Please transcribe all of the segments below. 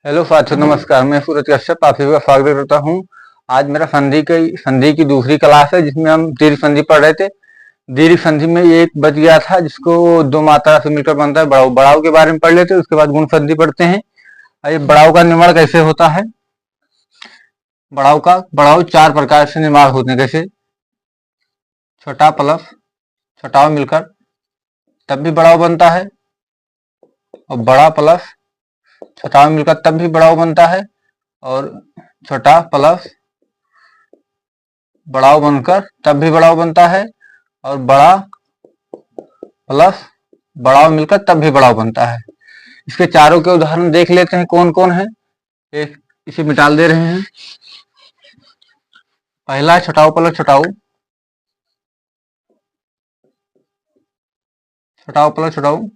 Hello साथियों, नमस्कार। मैं सूरज कश्यप आप सभी का स्वागत करता हूं। आज मेरा संधि की दूसरी क्लास है जिसमें हम दीर्घ संधि पढ़ रहे थे। दीर्घ संधि में एक बच गया था जिसको दो मात्रा से मिलकर बनता है बढ़ाव। बढ़ाव के बारे में पढ़ लेते हैं, उसके बाद गुण संधि पढ़ते हैं। ये बढ़ाव का निर्माण कैसे होता है। बढ़ाव चार प्रकार से निर्माण होते हैं। कैसे? छोटा प्लस छोटा मिलकर तब भी बढ़ाव बनता है, और बड़ा प्लस छोटा मिलकर तब भी बढ़ाव बनता है, और छोटा प्लस बढ़ाव बनकर तब भी बढ़ाव बनता है, और बड़ा प्लस बढ़ाव मिलकर तब भी बढ़ाव बनता है। इसके चारों के उदाहरण देख लेते हैं कौन कौन है। एक इसे मिटाल दे रहे हैं। पहला है छोटाऊ प्लस छोटाऊ। छोटाऊ प्लस छोटाऊ।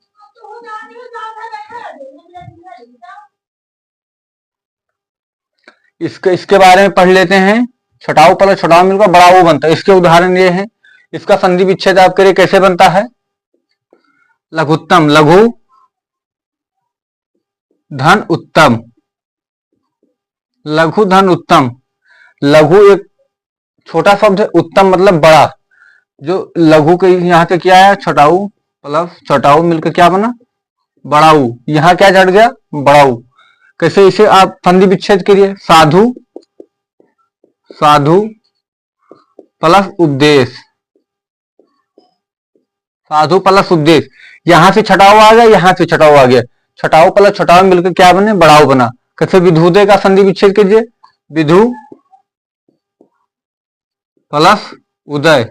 इसके बारे में पढ़ लेते हैं। छोटाऊ प्लस छोटाऊ मिलकर बढ़ाऊ बनता है। इसके उदाहरण ये है। इसका संधि विच्छेद आप करिए कैसे बनता है। लघुत्तम, लघु धन उत्तम। लघु धन उत्तम। लघु एक छोटा शब्द है, उत्तम मतलब बड़ा। जो लघु के यहाँ से क्या है, छोटाऊ प्लस छोटाऊ मिलकर क्या बना, बढ़ाऊ। यहाँ क्या जड़ गया, बढ़ाऊ। कैसे इसे आप संधि विच्छेद करिए। साधु, साधु प्लस उपदेश। साधु प्लस उपदेश। यहां से छटाऊ आ गया, यहां से छटाऊ आ गया। छटाऊ प्लस छटाऊ मिलकर क्या बने, बढ़ाऊ बना। कैसे? विधुदय का संधि विच्छेद कीजिए। विधु प्लस उदय।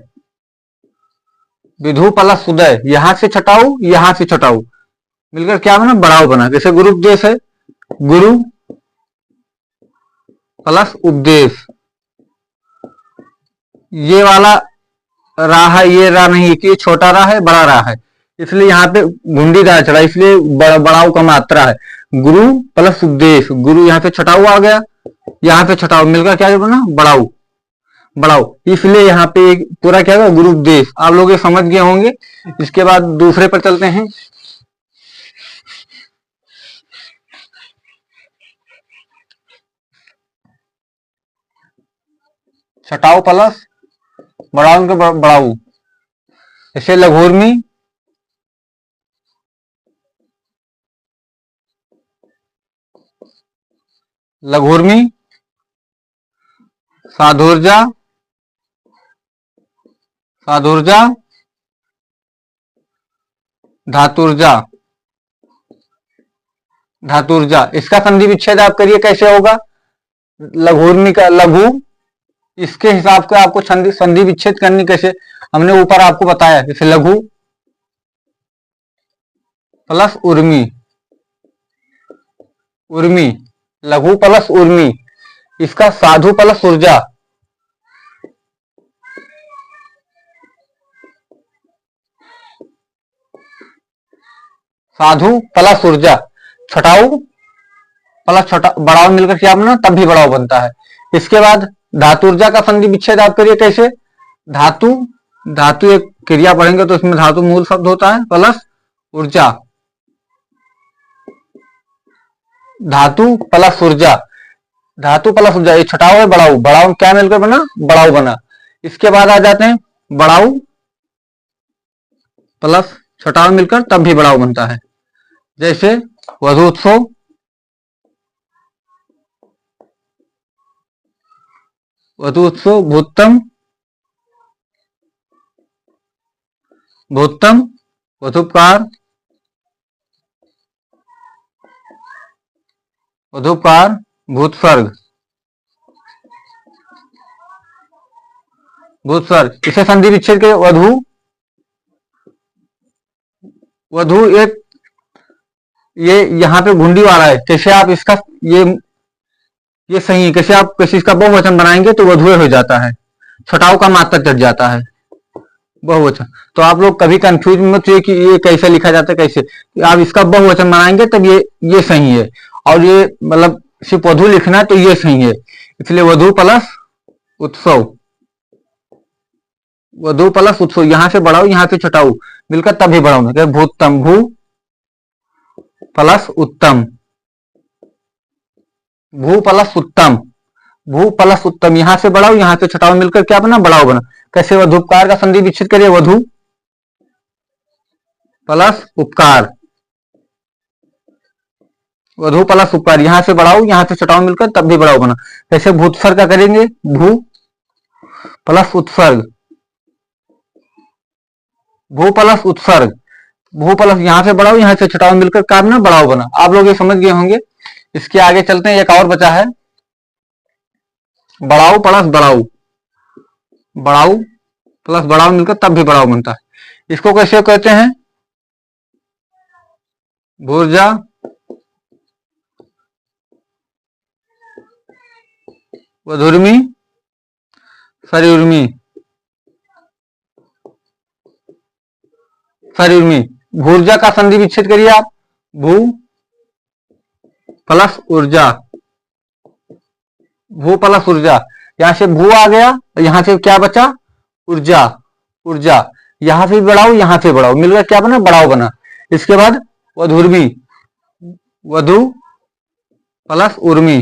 विधु प्लस उदय। यहां से छटाऊ, यहां से छटाऊ मिलकर क्या बना, बढ़ाऊ बना। जैसे गुरु उपदेश है, गुरु प्लस उपदेश। ये वाला रा है, ये रा नहीं है कि ये छोटा रा है, बड़ा रा है, इसलिए यहाँ पे घुंडीदार चढ़ा, इसलिए बढ़ाऊ का मात्रा है। गुरु प्लस उपदेश। गुरु यहाँ पे छटाऊ आ गया, यहाँ पे छटाऊ मिलकर क्या बना, बढ़ाऊ। बढ़ाओ, इसलिए यहाँ पे पूरा क्या होगा, गुरु उपदेश। आप लोग ये समझ गए होंगे। इसके बाद दूसरे पर चलते हैं। छटाऊ प्लस बढ़ाऊ के बढ़ाऊ। जैसे लघुर्मी, लघुर्मी साधुर्जा, साधुर्जा धातुर्जा, धातुर्जा। इसका संधि विच्छेद आप करिए कैसे होगा। लघुर्मी का लघु, इसके हिसाब से आपको संधि विच्छेद करनी कैसे, हमने ऊपर आपको बताया। जैसे लघु प्लस उर्मी, उर्मी लघु प्लस उर्मी। इसका साधु प्लस ऊर्जा, साधु प्लस ऊर्जा। छटाऊ प्लस छोटा बढ़ाव मिलकर क्या बना, तब भी बढ़ाव बनता है। इसके बाद धातुर्जा का संधि विच्छेद आप करिए कैसे। धातु, धातु एक क्रिया पढ़ेंगे तो इसमें धातु मूल शब्द होता है, प्लस ऊर्जा। धातु प्लस ऊर्जा, धातु प्लस ऊर्जा। ये छटाऊ है, बढ़ाऊ। बढ़ाऊ क्या मिलकर बना, बढ़ाऊ बना। इसके बाद आ जाते हैं बढ़ाऊ प्लस छटाऊ मिलकर तब भी बढ़ाऊ बनता है। जैसे वधूत्सव, वधूत्सव भूतम, भूतम वधुपकार, वधुपकार भूतस्वर्ग, भूतस्वर्ग। इसे संधि विच्छेद के वधु, वधु एक ये यहाँ पे घुंडी वाला है। कैसे आप इसका ये सही है। कैसे आप किसी इसका बहुवचन बनाएंगे तो वधुए हो जाता है, छटाऊ का मात्रा चढ़ जाता है, बहुवचन। तो आप लोग कभी कंफ्यूज मत हुए कि ये कैसे लिखा जाता है। कैसे आप इसका बहुवचन बनाएंगे तब ये सही है, और ये मतलब सिर्फ वधु लिखना है तो ये सही है। इसलिए वधु प्लस उत्सव, वधु प्लस उत्सव। यहां से बढ़ाओ, यहां से छटाऊ मिलकर तभी बढ़ाओ। भूतम, भू प्लस उत्तम, भू प्लस उत्तम, भू प्लस उत्तम, यहां से बढ़ाओ यहां से छटाओ मिलकर क्या बना, बढ़ाओ बना। कैसे, वधुपकार का संधि विच्छेद करिए, वधु प्लस उपकार, वधु प्लस उपकार, यहां से बढ़ाओ यहां से छटाओ मिलकर तब भी बढ़ाओ बना। कैसे, भूतसर्ग का करेंगे, भू प्लस उत्सर्ग, भू प्लस उत्सर्ग, भू प्लस यहां से बढ़ाओ यहां से छटाओ मिलकर क्या बना, बढ़ाओ बना। आप लोग ये समझ गए होंगे। इसके आगे चलते हैं, एक और बचा है, बढ़ाओ प्लस बढ़ाओ, बढ़ाओ प्लस बढ़ाओ मिलकर तब भी बढ़ाओ बनता है। इसको कैसे कहते हैं, भुर्जा वधुर्मी सरिउर्मी, सरिउर्मी, भूर्जा का संधि विच्छेद करिए आप, भू प्लस ऊर्जा, भू प्लस ऊर्जा, यहां से भू आ गया यहां से क्या बचा, ऊर्जा, ऊर्जा, यहां से बढ़ाओ यहां से बढ़ाओ मिलकर क्या बना, बढ़ाओ बना। इसके बाद वधुर्मी, वधु प्लस उर्मी,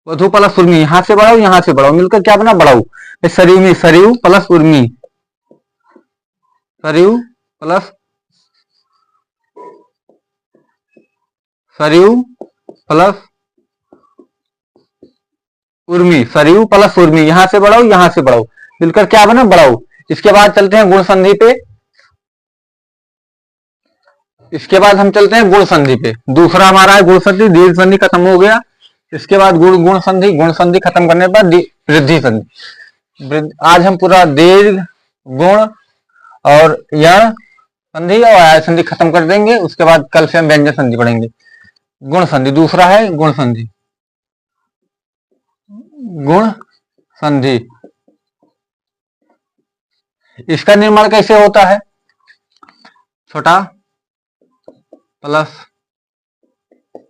वधु प्लस उर्मी, यहां से बढ़ाओ यहां से बढ़ाओ मिलकर क्या बना, बढ़ाओ। सरियुमी, Saryu plus Urmi, Saryu plus, Saryu plus Urmi, Saryu plus Urmi, यहां से बढ़ाओ यहां से बढ़ाओ मिलकर क्या बना, बढ़ाओ। इसके बाद चलते हैं गुण संधि पे, इसके बाद हम चलते हैं गुण संधि पे। दूसरा हमारा है गुण संधि, दीर्घ संधि खत्म हो गया। इसके बाद गुण संधि, गुण संधि खत्म करने के बाद वृद्धि संधि। आज हम पूरा दीर्घ, गुण और यण संधि और आय संधि खत्म कर देंगे। उसके बाद कल से हम व्यंजन संधि पढ़ेंगे। गुण संधि दूसरा है, गुण संधि, गुण संधि, इसका निर्माण कैसे होता है, छोटा प्लस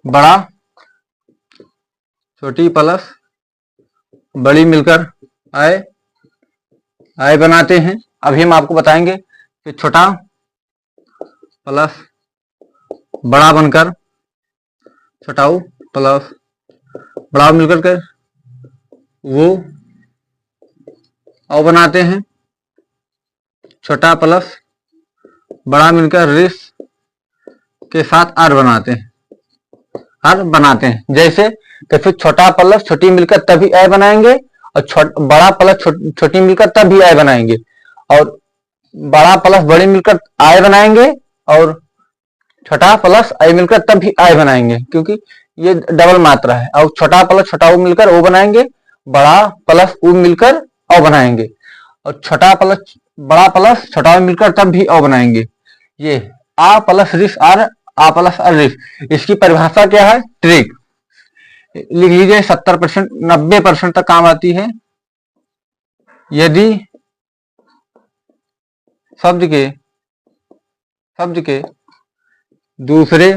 बड़ा, छोटी प्लस बड़ी मिलकर आय, आय बनाते हैं। अभी हम आपको बताएंगे कि छोटा प्लस बड़ा बनकर छोटाऊ प्लस बड़ा मिलकर के वो औ बनाते हैं। छोटा प्लस बड़ा मिलकर रिस के साथ आर बनाते हैं, आर बनाते हैं। जैसे कि फिर छोटा प्लस छोटी मिलकर तभी आय बनाएंगे और बड़ा प्लस छोटी मिलकर तभी आय बनाएंगे, और बड़ा प्लस बड़ी मिलकर आय बनाएंगे और छोटा प्लस आई मिलकर तब भी आय बनाएंगे, क्योंकि ये डबल मात्रा है। और छोटा प्लस छोटा ऊ मिलकर ओ बनाएंगे, बड़ा प्लस ऊ मिलकर औ बनाएंगे, और छोटा प्लस बड़ा प्लस छोटा मिलकर तब भी औ बनाएंगे। ये आ प्लस रिस आर, आ प्लस आर रिस, इसकी परिभाषा क्या है, ट्रिक लिख लीजिए। 70% 90% तक काम आती है। यदि शब्द के दूसरे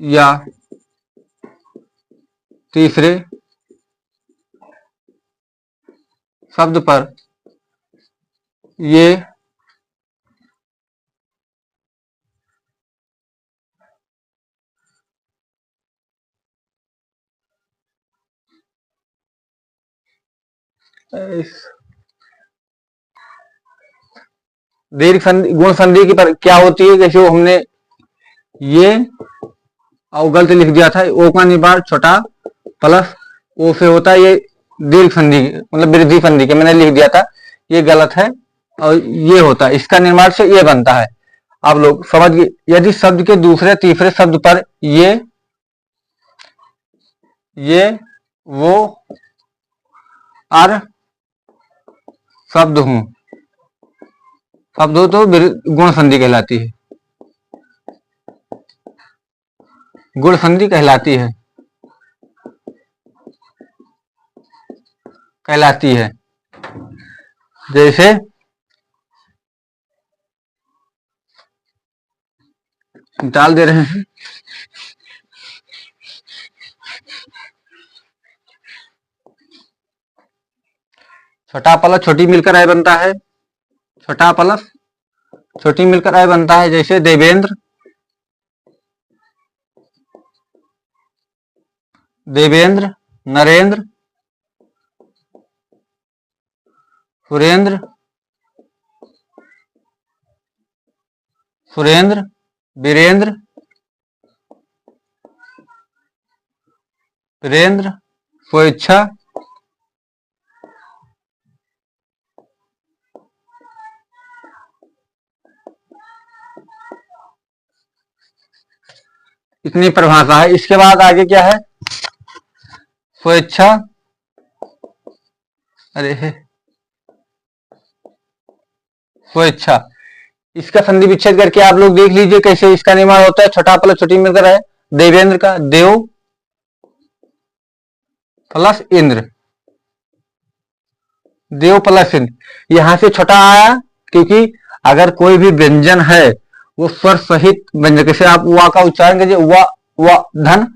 या तीसरे शब्द पर ये दीर्घ संधि, गुण संधि की पर क्या होती है, जैसे हमने ये और गलत लिख दिया था, ओ का निर्माण छोटा प्लस ओ से होता है, ये दीर्घ संधि मतलब वृद्धि संधि के मैंने लिख दिया था, ये गलत है। और ये होता है, इसका निर्माण से ये बनता है। आप लोग समझ गए। यदि शब्द के दूसरे तीसरे शब्द पर ये वो आर शब्द हूं, शब्द हो तो गुण संधि कहलाती है, गुण संधि कहलाती है, कहलाती है। जैसे डाल दे रहे हैं, छोटा प्लस छोटी मिलकर आय बनता है, छोटा प्लस छोटी मिलकर आय बनता है। जैसे देवेंद्र देवेंद्र, नरेंद्र, सुरेंद्र, सुरेंद्र, वीरेंद्र, वीरेंद्र, स्वेच्छा, इतनी परिभाषा है। इसके बाद आगे क्या है? स्वेच्छा, अरे है स्वेच्छा, इसका संधि विच्छेद करके आप लोग देख लीजिए कैसे इसका निर्माण होता है। छोटा प्लस छोटी मिलकर है देवेंद्र का, देव प्लस इंद्र, देव प्लस इंद्र। यहां से छोटा आया क्योंकि अगर कोई भी व्यंजन है वो स्वर सहित व्यंजन, जैसे आप वा का उच्चारण कीजिए, वा धन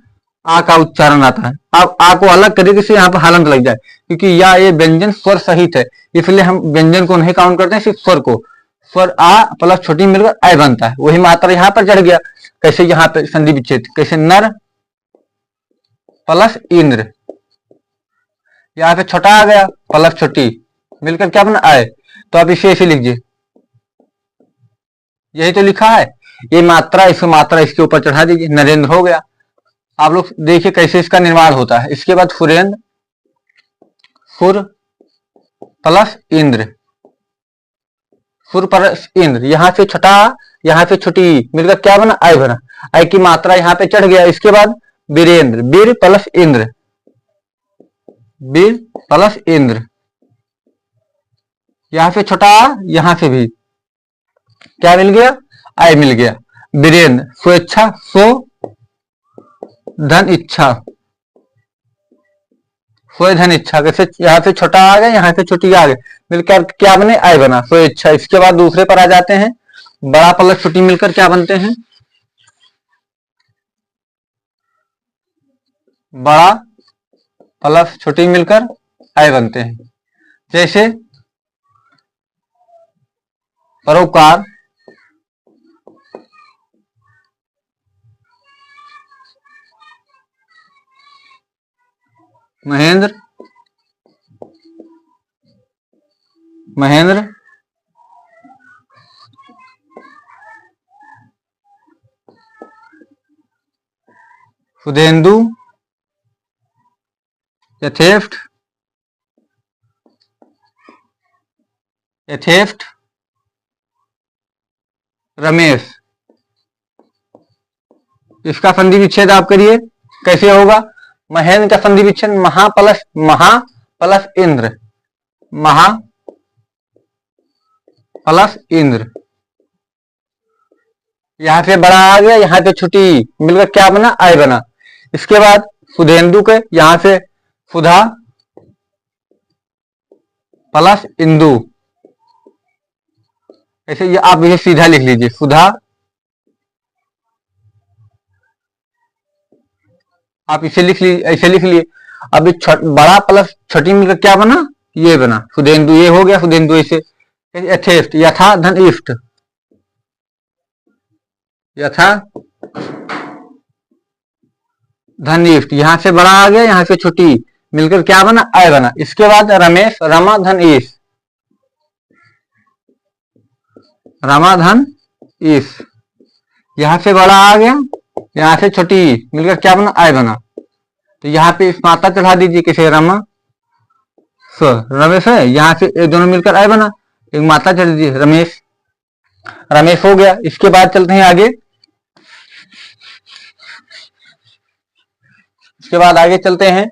आ का उच्चारण आता है। आप आ को अलग तरीके से यहाँ पर हलंत लग जाए क्योंकि ये व्यंजन स्वर सहित है, इसलिए हम व्यंजन को नहीं काउंट करते हैं, सिर्फ स्वर को। स्वर आ प्लस छोटी मिलकर ऐ बनता है, वही मात्रा यहाँ पर चढ़ गया। कैसे यहाँ पे संधि विच्छेद, कैसे नर प्लस इंद्र, यहाँ पे छोटा आ गया प्लस छोटी मिलकर क्या बना आए, तो आप इसे ऐसे लीजिए, यही तो लिखा है। ये मात्रा इसको मात्रा इसके ऊपर चढ़ा दीजिए, नरेंद्र हो गया। आप लोग देखिए कैसे इसका निर्माण होता है। इसके बाद सुरेंद्र, सुर प्लस इंद्र, सुर प्लस इंद्र, यहां से छोटा यहां से छोटी मिलकर क्या बना आई बना, आई की मात्रा यहां पे चढ़ गया। इसके बाद वीरेंद्र, वीर प्लस इंद्र, वीर प्लस इंद्र, यहां से छोटा यहां से भी क्या मिल गया, आई मिल गया। वीरेंद्र, स्वेच्छा, सो धन इच्छा, स्व धन इच्छा, कैसे यहाँ से छोटा आ गया यहाँ से छोटी आ गई मिलकर क्या बने आई बना, स्व इच्छा। इसके बाद दूसरे पर आ जाते हैं, बड़ा प्लस छोटी मिलकर क्या बनते हैं, बड़ा प्लस छोटी मिलकर आई बनते हैं। जैसे परोपकार, महेंद्र, महेंद्र, सुधेंदु, यथेष्ट, यथेष्ट, रमेश। इसका संधि विच्छेद आप करिए, कैसे होगा? महेंद्र का संधि विच्छेद महा प्लस इंद्र, महा प्लस इंद्र, यहां से बड़ा आ गया यहां से छोटी मिलकर क्या बना आई बना। इसके बाद सुधेंदु के यहां से सुधा प्लस इंदु, ऐसे ये आप इसे सीधा लिख लीजिए, सुधा, आप इसे लिख लीजिए, ऐसे लिख लिए। अब बड़ा प्लस छोटी मिलकर क्या बना, ये बना सुधेंदु, ये हो गया सुधेंदु। ऐसे यथेष्ट, यथा धन इष्ट, यथा धन इष्ट, यहां से बड़ा आ गया यहां से छोटी मिलकर क्या बना आय बना। इसके बाद रमेश, रमा धन ईश, रमा धन ईश, यहां से बड़ा आ गया यहां से छोटी मिलकर क्या बना आय बना। तो यहाँ पे इस मात्रा चढ़ा दीजिए, किसे रमा स, रमेश है यहां से एक दोनों मिलकर आय बना, एक मात्रा चढ़ दीजिए रमेश, रमेश हो गया। इसके बाद चलते हैं आगे, इसके बाद आगे चलते हैं।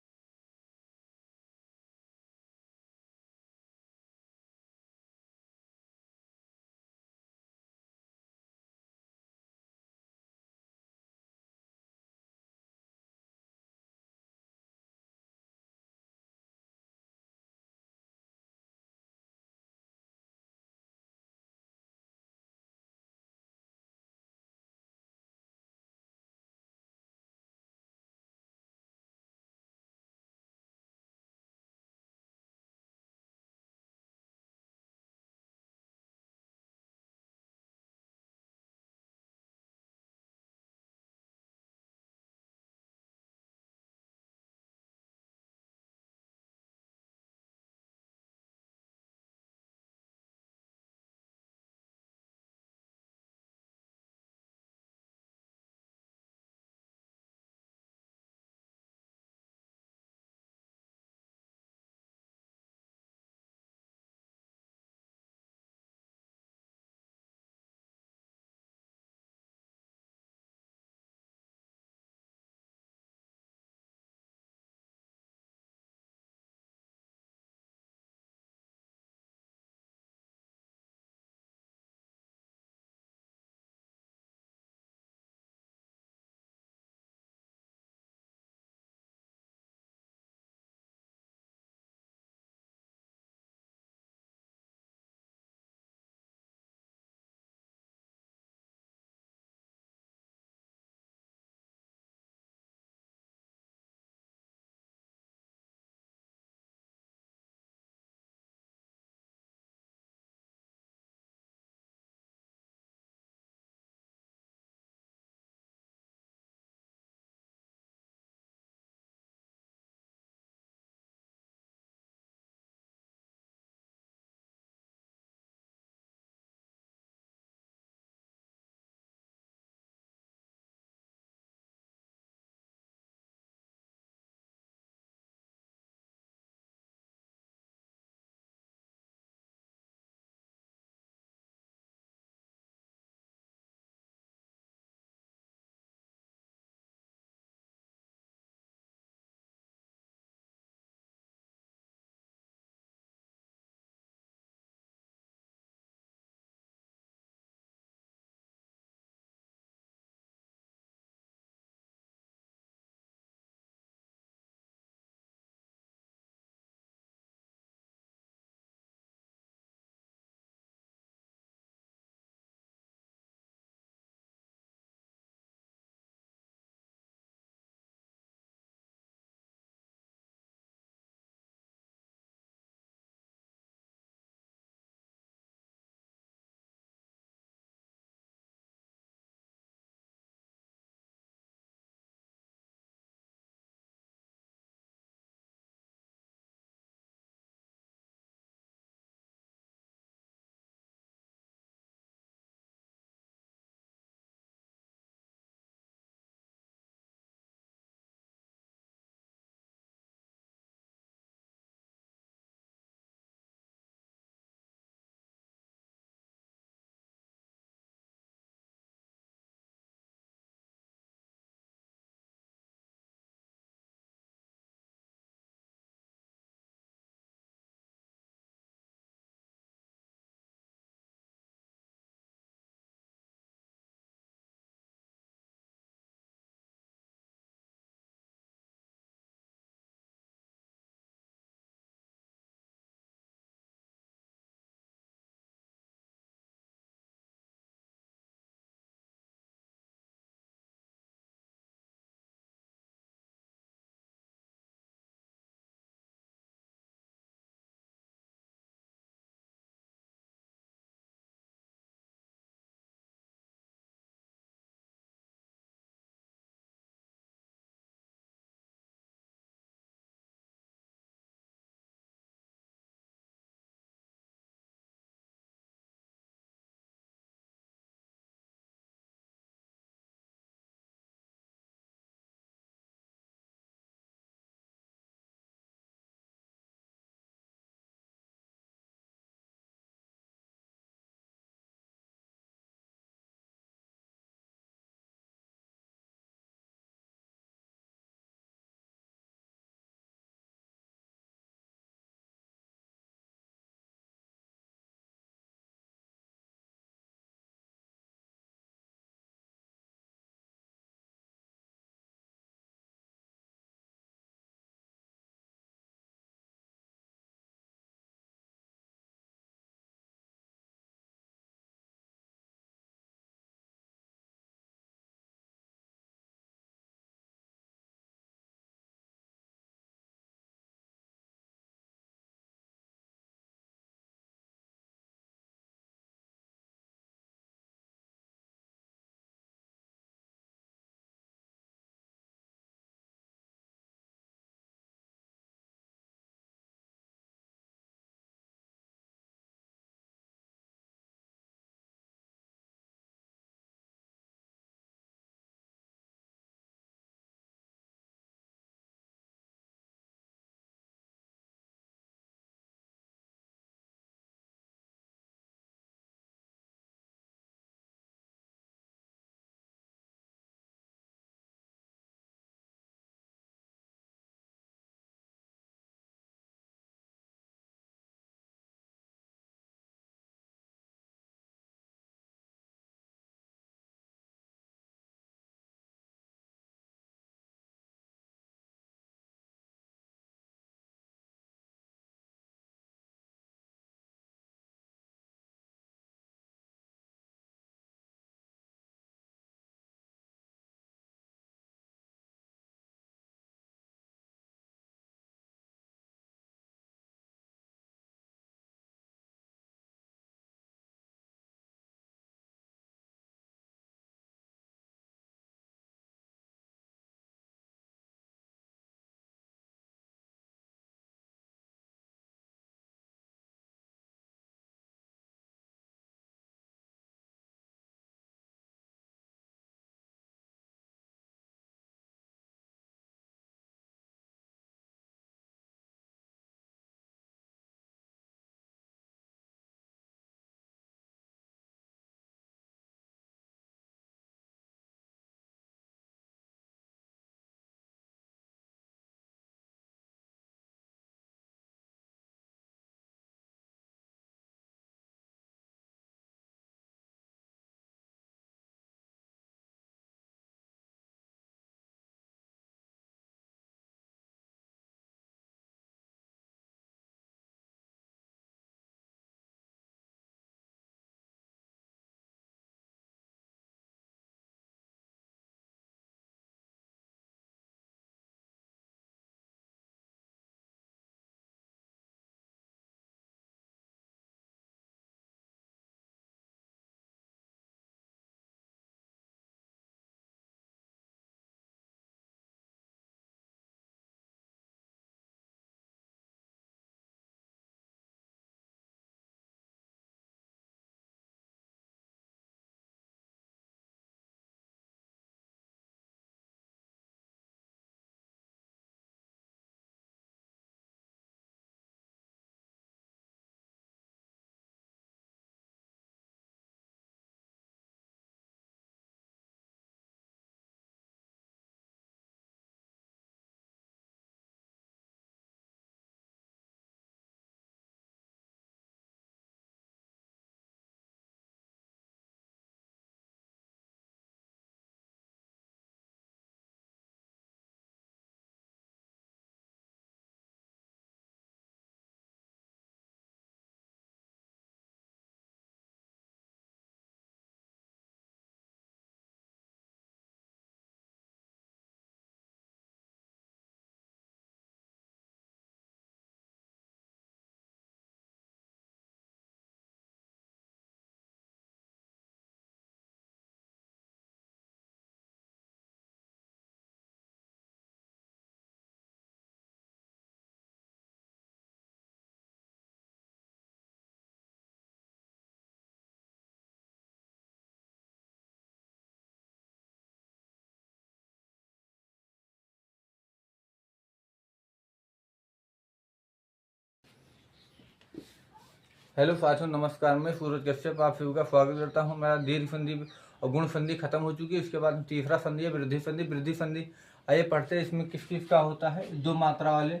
हेलो साथियों, नमस्कार। मैं सूरज कश्यप आप सभी का स्वागत करता हूं। मेरा दीर्घ संधि और गुण संधि खत्म हो चुकी है। इसके बाद तीसरा संधि है वृद्धि संधि। वृद्धि संधि आइए पढ़ते हैं। इसमें किस किस का होता है? दो मात्रा वाले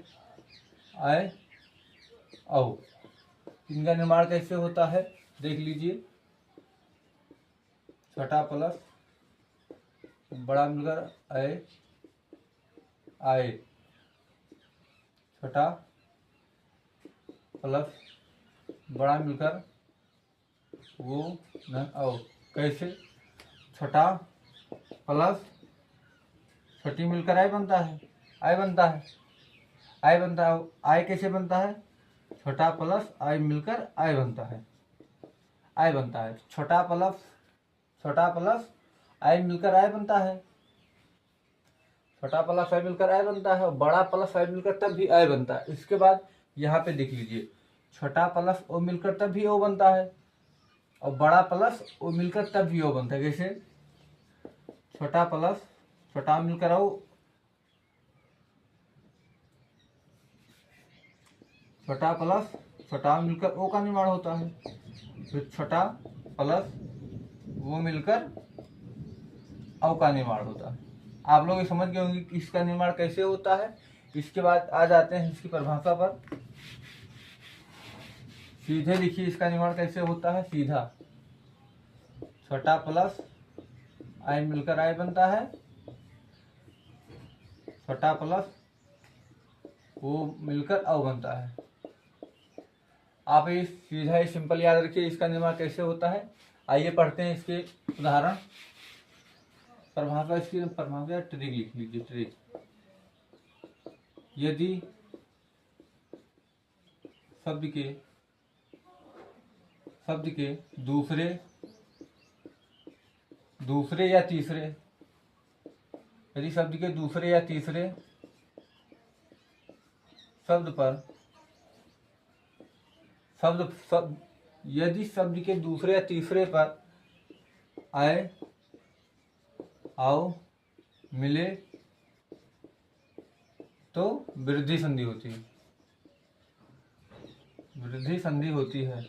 आए औ, इनका निर्माण कैसे होता है देख लीजिए। छठा प्लस बड़ा मिलकर आए आए, छठा प्लस बड़ा मिलकर वो धन औ। कैसे? छठा प्लस छठी मिलकर आई बनता है, आई बनता है, आई बनता है। आई कैसे बनता है? छोटा प्लस आई मिलकर आई बनता है, आई बनता है। छोटा प्लस आई मिलकर आई बनता है, छोटा प्लस आई मिलकर आई बनता है। और बड़ा प्लस आई मिलकर तब भी आई बनता है। इसके बाद यहाँ पे देख लीजिए, छोटा प्लस ओ मिलकर तब भी ओ बनता है, और बड़ा प्लस ओ मिलकर तब भी ओ बनता है। कैसे? छोटा प्लस छोटा मिलकर ओ, छोटा प्लस छोटा मिलकर ओ का निर्माण होता है। फिर छोटा प्लस वो मिलकर औ का निर्माण होता है। आप लोग ये समझ गए होंगे कि इसका निर्माण कैसे होता है। इसके बाद आ जाते हैं इसकी परिभाषा पर। सीधे लिखिए इसका निर्माण कैसे होता है। सीधा छोटा प्लस आई मिलकर आई बनता है, छोटा प्लस वो मिलकर औ बनता है। आप ये सीधा ही सिंपल याद रखिए इसका निर्माण कैसे होता है। आइए पढ़ते हैं इसके उदाहरण। परिभाषा, इसकी परिभाषा ट्रिक लिख लीजिए। ट्रिक, यदि शब्द के दूसरे या तीसरे, यदि शब्द के दूसरे या तीसरे शब्द पर यदि शब्द के दूसरे या तीसरे पर आए आओ मिले तो वृद्धि संधि होती है, वृद्धि संधि होती है।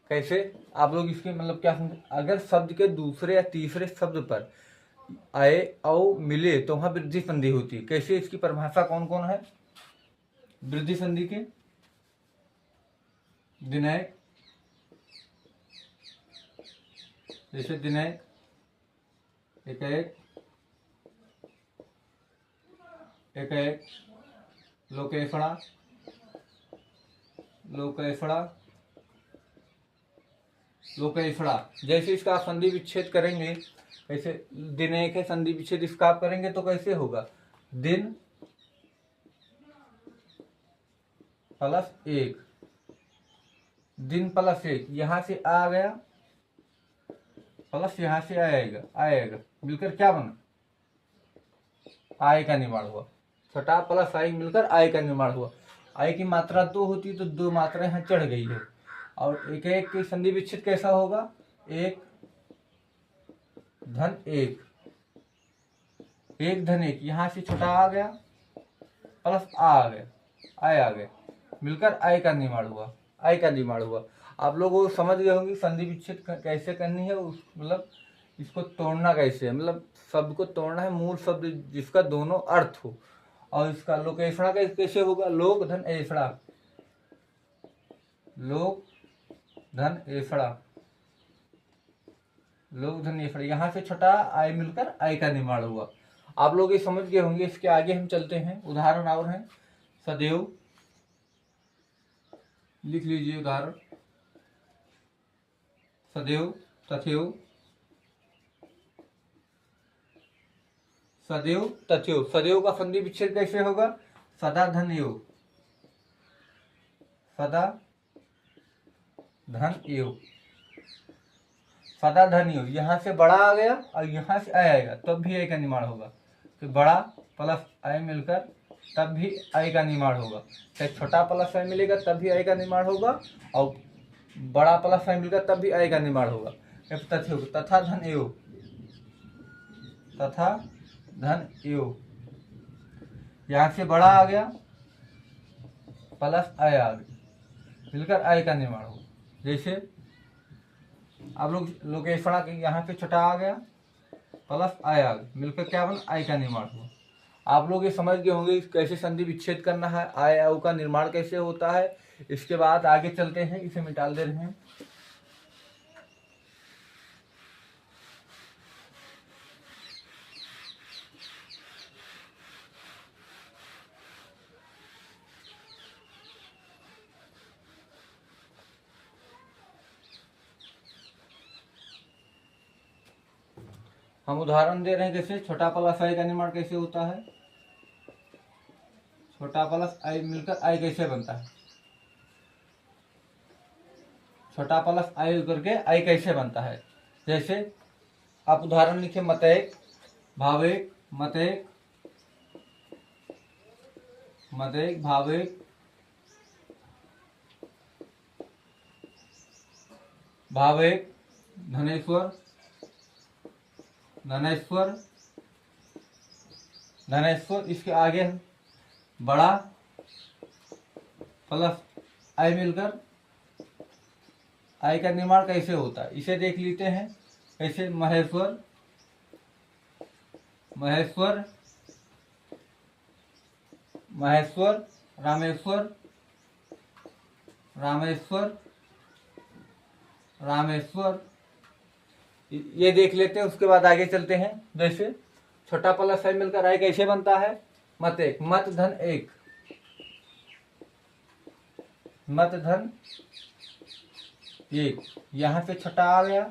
कैसे? आप लोग इसके मतलब क्या समझे? अगर शब्द के दूसरे या तीसरे शब्द पर आए औ मिले तो वहां वृद्धि संधि होती है। कैसे? इसकी परिभाषा कौन कौन है वृद्धि संधि के? दिनैक, जैसे दिनैक, एकैक, एकैक, लोकेशणा, लोकेशणा, लोकेशणा। जैसे इसका आप संधि विच्छेद करेंगे, कैसे? दिनैक है, संधि विच्छेद इसका आप करेंगे तो कैसे होगा? दिन प्लस एक, दिन प्लस एक, यहां से आ गया प्लस यहां से आएगा मिलकर क्या बना? आय का निर्माण हुआ। छोटा प्लस आई मिलकर आय का निर्माण हुआ। आय की मात्रा दो होती तो दो मात्रा यहाँ चढ़ गई है। और एक एक की संधि विच्छेद कैसा होगा? एक धन एक, एक धन एक, यहां से छोटा आ गया प्लस आ गया, आय आ गया, मिलकर आय का निर्माण हुआ, आय का निर्माण हुआ। आप लोग वो समझ गए होंगे संधि विच्छेद कैसे करनी है। मतलब इसको तोड़ना कैसे है, मतलब शब्द को तोड़ना है, मूल शब्द जिसका दोनों अर्थ हो। और इसका लोकेशणा कैसे होगा? लोक धन ऐसड़ा, लोक धन ऐसड़ा, लोक धन ऐसड़ा, यहां से छोटा आय मिलकर आय का निर्माण हुआ। आप लोग ये समझ गए होंगे। इसके आगे हम चलते हैं। उदाहरण और हैं। सदैव लिख लीजिए उदाहरण। सदैव, तथैव, सदैव तथैव। सदैव का संधि विच्छेद कैसे होगा? सदा धन एव, सदा धन एव, सदा धन एव, यहां से बड़ा आ गया और यहां से आएगा तब भी आय का निर्माण होगा। तो बड़ा प्लस आय मिलकर तब भी आय का निर्माण होगा। चाहे छोटा प्लस आय मिलेगा तब भी आय का निर्माण होगा, और बड़ा प्लस आय मिलेगा तब भी आय का निर्माण होगा। तथा धन एव, तथा धन एव, यहाँ से बड़ा आ गया प्लस आय आ गया, मिलकर आय का निर्माण हो। जैसे आप लोग लोकेश पढ़ा कि यहाँ पे छोटा आ गया प्लस आय आ गया, मिलकर क्या बना, आय का निर्माण हुआ। आप लोग ये समझ गए होंगे कैसे संधि विच्छेद करना है, आय आउ का निर्माण कैसे होता है। इसके बाद आगे चलते हैं, इसे मिटा दे रहे हैं। हम उदाहरण दे रहे हैं कैसे छोटा प्लस आई का निर्माण कैसे होता है। छोटा प्लस आई मिलकर आई कैसे बनता है, छोटा प्लस आई करके आई कैसे बनता है। जैसे आप उदाहरण लिखे मतैक भावेक, मतैक मतैक भावेक भावेक धनेश्वर धनेश्वर धनेश्वर। इसके आगे बड़ा प्लस आई मिलकर आई का निर्माण कैसे होता है, इसे देख लेते हैं। कैसे, महेश्वर महेश्वर महेश्वर रामेश्वर रामेश्वर रामेश्वर, ये देख लेते हैं। उसके बाद आगे चलते हैं। जैसे छोटा प्लस आई मिलकर आई कैसे बनता है, मत एक, मत धन एक, मत धन एक। यहाँ पे छोटा आ गया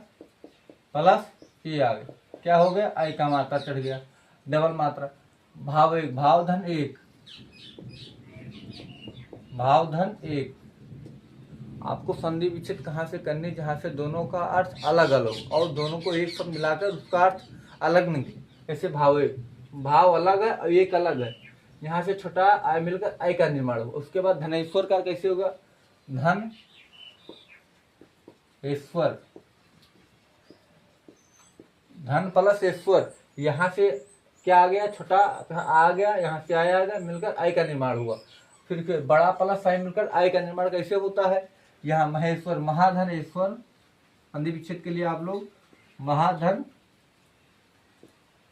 प्लस ये आ गया, क्या हो गया, आई का मात्रा चढ़ गया, डबल मात्रा। भाव एक, भाव धन एक, भाव धन एक। आपको संधि विच्छेद कहाँ से करनी, जहाँ से दोनों का अर्थ अलग अलग और दोनों को एक साथ मिलाकर उसका अर्थ अलग निकले। जैसे भाव एक, भाव अलग है और एक अलग है, यहाँ से छोटा आई मिलकर आई का निर्माण होगा। उसके बाद धनेश्वर का कैसे होगा, धन ईश्वर, धन प्लस ईश्वर। यहाँ से क्या आ गया, छोटा आ गया, यहाँ से आया आ गया, मिलकर आई का निर्माण हुआ। फिर बड़ा प्लस आई मिलकर आई का निर्माण कैसे होता है, यहाँ महेश्वर, महाधन ईश्वर। संधि विच्छेद के लिए आप लोग महाधन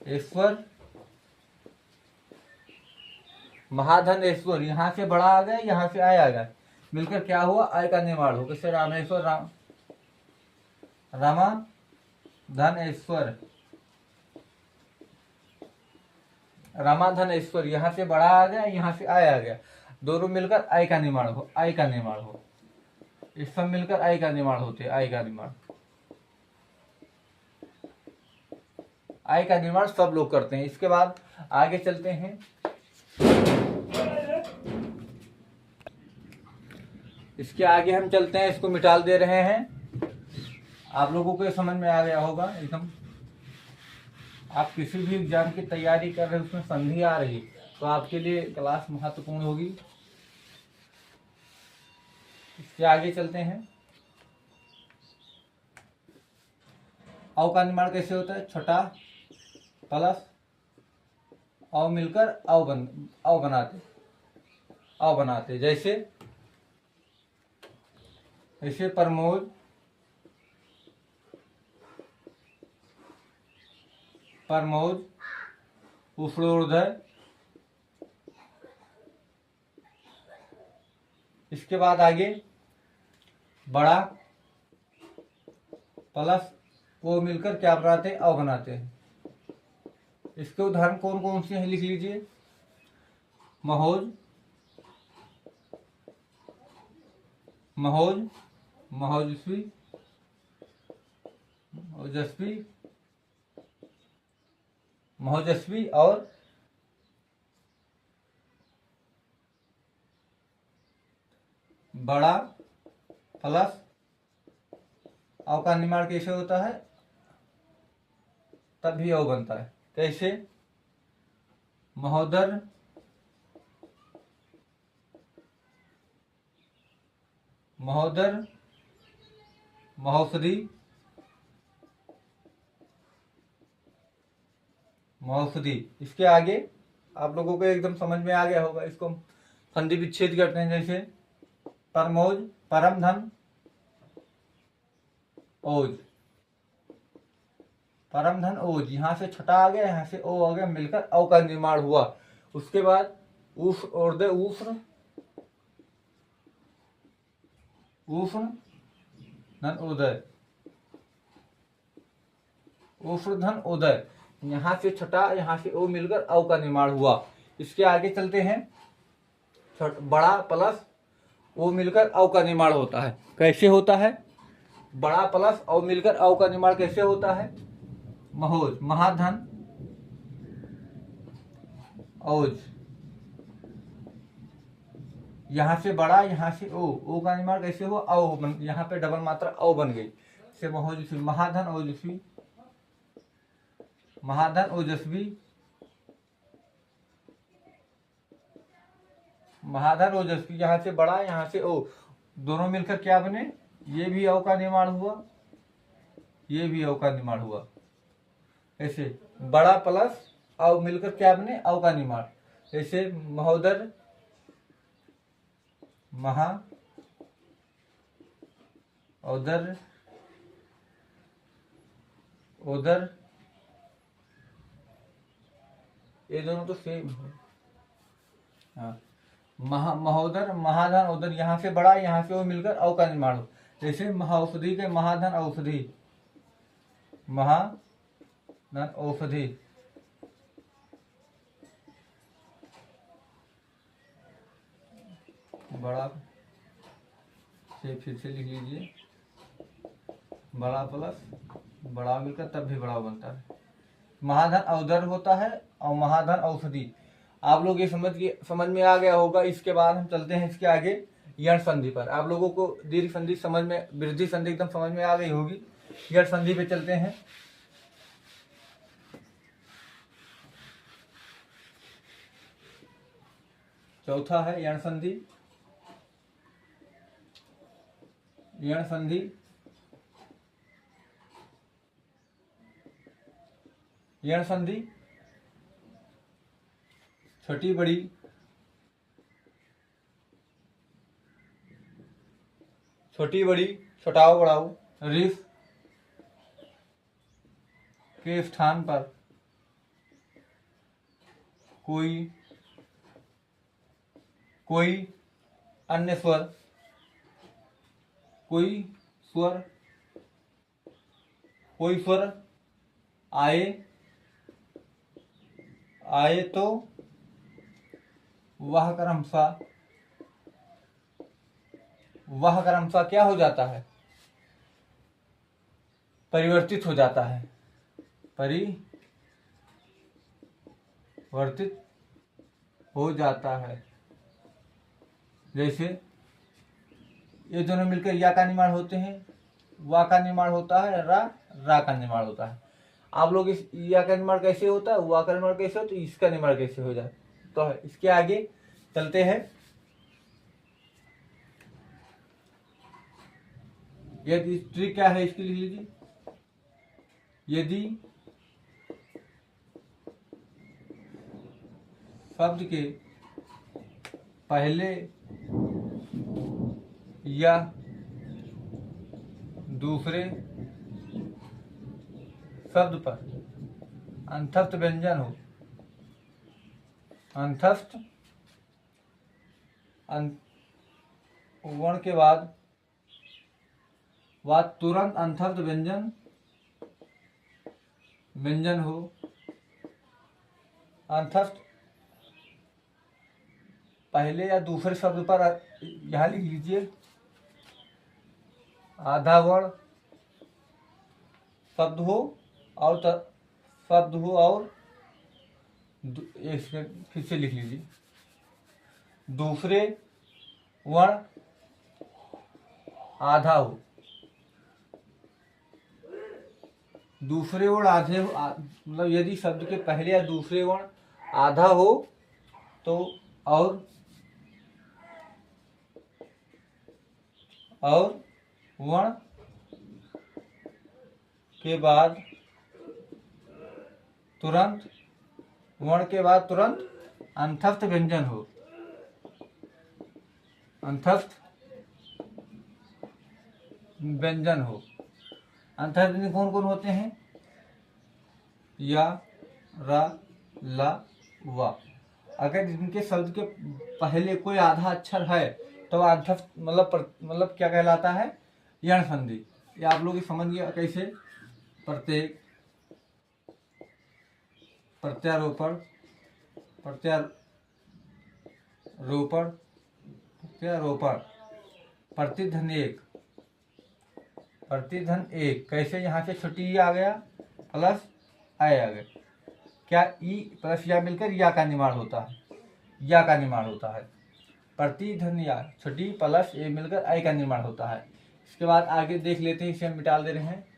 ईश्वर, महाधन ईश्वर। यहाँ से बड़ा आ गया, यहाँ से आया आ गया, मिलकर क्या हुआ, आई का निर्माण हो। कैसे, रामेश्वर राम, रामा धन ईश्वर, रामाधन ईश्वर। यहाँ से बड़ा आ गया, यहाँ से आया आ गया, दोनों मिलकर आई का निर्माण हो, आई का निर्माण हो। इस सब मिलकर आई का निर्माण होते, आई का निर्माण, आई का निर्माण सब लोग करते हैं। इसके बाद आगे चलते हैं। इसके आगे हम चलते हैं, इसको मिटाल दे रहे हैं। आप लोगों को समझ में आ गया होगा एकदम। आप किसी भी एग्जाम की तैयारी कर रहे हैं, उसमें संधि आ रही तो आपके लिए क्लास महत्वपूर्ण होगी। इसके आगे चलते हैं। अव का निर्माण कैसे होता है, छोटा प्लस अव मिलकर अव बनाते। जैसे ऐसे प्रमोद, प्रमोद पुष्पोदय। इसके बाद आगे बड़ा प्लस वो मिलकर क्या बनाते हैं, अव बनाते हैं। इसके उदाहरण कौन कौन से हैं, लिख लीजिए। महोज, महोज, महोजस्वी, ओजस्वी, महोजस्वी और बड़ा प्लस अव का निर्माण कैसे होता है, तब भी अव बनता है। कैसे, महोदर, महोदर, महोषधि, महोषधि। इसके आगे आप लोगों को एकदम समझ में आ गया होगा। इसको संधि विच्छेद करते हैं, जैसे परमोज, परम धन ओज, परम धन ओज, यहाँ से छठा आ गया, यहाँ से ओ आ गया, मिलकर औ का निर्माण हुआ। उसके बाद उफ और उफ्र, उफ्र धन उदय, उफ्र धन उदय, यहाँ से छठा, यहाँ से ओ मिलकर औ का निर्माण हुआ। इसके आगे चलते हैं, बड़ा प्लस ओ मिलकर औ का निर्माण होता है। कैसे होता है? बड़ा प्लस औ मिलकर औ का निर्माण कैसे होता है? महोज, महाधन औज, यहाँ से बड़ा, यहाँ से ओ का निर्माण कैसे हुआ? औ, यहाँ पे डबल मात्रा औ बन गई, से महोजस्वी, महाधन ओजस्वी, महाधन ओजस्वी, महाधन ओजस्वी, यहाँ से बड़ा, यहाँ से ओ, दोनों मिलकर क्या बने? ये भी औ का निर्माण हुआ, ये भी औ का निर्माण हुआ। ऐसे बड़ा प्लस औ मिलकर क्या बने? औ का निर्माण। ऐसे महोदर, महा औदर, ओदर, ये दोनों तो सेम है। हाँ, महोदर, महाधन, औदर, यहाँ से बड़ा, यहाँ से वो मिलकर औ का निर्माण हो। जैसे महाऔषधि के महाधन औषधि, महाधन औषधि, बड़ा से फिर से लिख लीजिए, बड़ा प्लस बड़ा मिलकर तब भी बड़ा बनता है। महाधन औदर होता है और महाधन औषधि। आप लोग ये समझ में आ गया होगा। इसके बाद हम चलते हैं इसके आगे यण संधि पर। आप लोगों को दीर्घ संधि समझ में, वृद्धि संधि एकदम समझ में आ गई होगी। यण संधि पे चलते हैं। चौथा है यण संधि। यण संधि यण संधि छोटी बड़ी, छोटी बड़ी, छोटाओ बड़ाओ, रिस के स्थान पर कोई अन्य स्वर, कोई स्वर आए तो वह क्रमशः क्या हो जाता है? परिवर्तित हो जाता है, परिवर्तित हो जाता है। जैसे ये दोनों मिलकर या का निर्माण होते हैं, वा का निर्माण होता है, रा का निर्माण होता है। आप लोग इस या का निर्माण कैसे होता है, वा का निर्माण कैसे होता है, इसका निर्माण कैसे हो जाए तो है। इसके आगे चलते हैं। यदि ट्रिक क्या है इसकी लिख लीजिए। यदि शब्द के पहले या दूसरे शब्द पर अंतस्थ व्यंजन हो, अंतस्थ वर्ण के बाद तुरंत अंतस्थ व्यंजन हो, अंतस्थ पहले या दूसरे शब्द पर, यहाँ लिख लीजिए, आधा वर्ण शब्द हो और फिर से लिख लीजिए, दूसरे वर्ण आधा हो, दूसरे वर्ण आधे हो, मतलब यदि शब्द के पहले या दूसरे वर्ण आधा हो तो और वर्ण के बाद तुरंत अंतस्थ व्यंजन हो। अंतस्थ व्यंजन हो। अंतस्थ व्यंजन कौन कौन होते हैं? या, रा, ला, वा। अगर इनके शब्द के पहले कोई आधा अक्षर है तो अंतस्थ मतलब क्या कहलाता है? यण संधि। ये आप लोग समझ गया कैसे? प्रत्येक, प्रत्यारोपण, प्रत्यारोपण, प्रत्यारोपण, प्रतिधन एक, प्रतिधन एक। कैसे? यहाँ से छोटी ई आ गया प्लस आय आ गया। क्या? ई प्लस या मिलकर या का निर्माण होता है, या का निर्माण होता है। प्रतिधन या छोटी प्लस ए मिलकर आई का निर्माण होता है। इसके बाद आगे देख लेते हैं, इसे हम मिटा दे रहे हैं।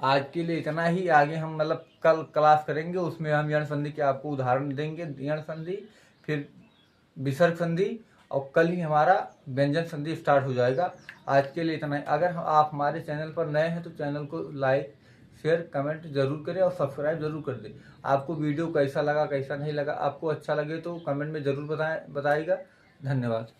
आज के लिए इतना ही। आगे हम मतलब कल क्लास करेंगे, उसमें हम यण संधि के आपको उदाहरण देंगे। यण संधि, फिर विसर्ग संधि, और कल ही हमारा व्यंजन संधि स्टार्ट हो जाएगा। आज के लिए इतना ही। अगर आप हमारे चैनल पर नए हैं तो चैनल को लाइक, शेयर, कमेंट जरूर करें और सब्सक्राइब जरूर कर दें। आपको वीडियो कैसा लगा, कैसा नहीं लगा, आपको अच्छा लगे तो कमेंट में ज़रूर बताइएगा। धन्यवाद।